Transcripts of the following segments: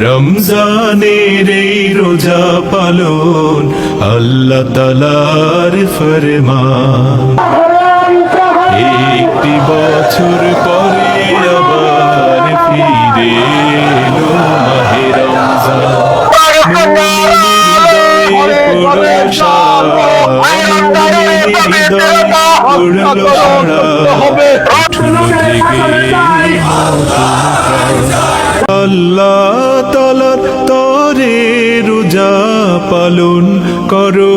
রমজানের এই রোজা পালন আল্লাহ তাআলার ফরমান। একটি বছর পরে আবার ফিরে এলো মাহে রমজান। আল্লাহ তাআলার তরে রোজা পালন করো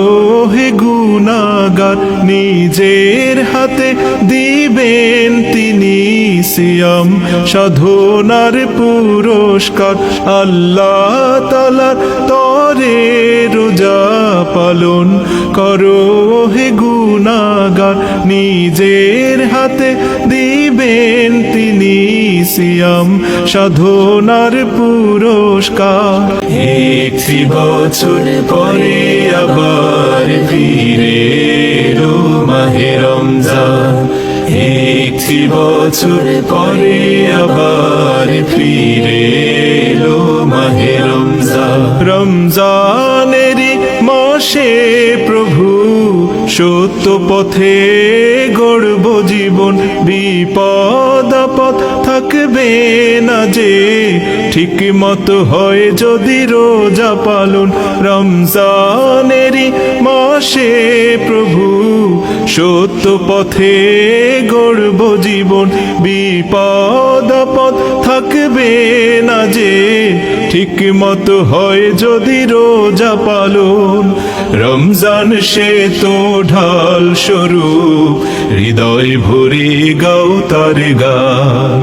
হে গুনাহগার, নিজের হাতে দিবেন তিনি সিয়াম সাধনার পুরস্কার। আল্লাহ তাআলার তরে রোজা পালন করো হে গুনাহগার, নিজের হাতে দিবেন তিনি সিয়াম সাধনার পুরস্কার। একটি বছর পরে আবার ফিরে এলো মাহে রমজান। একটি বছর পরে আবার ফিরে এলো মাহে রমজান। রমজানেরই মাসে প্রভু সত্য পথে গড়ব জীবন, বিপদ আপদ থাকবে না যে, ঠিক মতো হয় যদি রোজা পালন। রমজানেরই মাসে প্রভু সত্য পথে গড়ব জীবন, বিপদ আপদ থাকবে না যে, ঠিক মতো হয় যদি রোজা পালন। রমজান সে তো ঢাল স্বরূপ, হৃদয় ভরে গাও তার গান।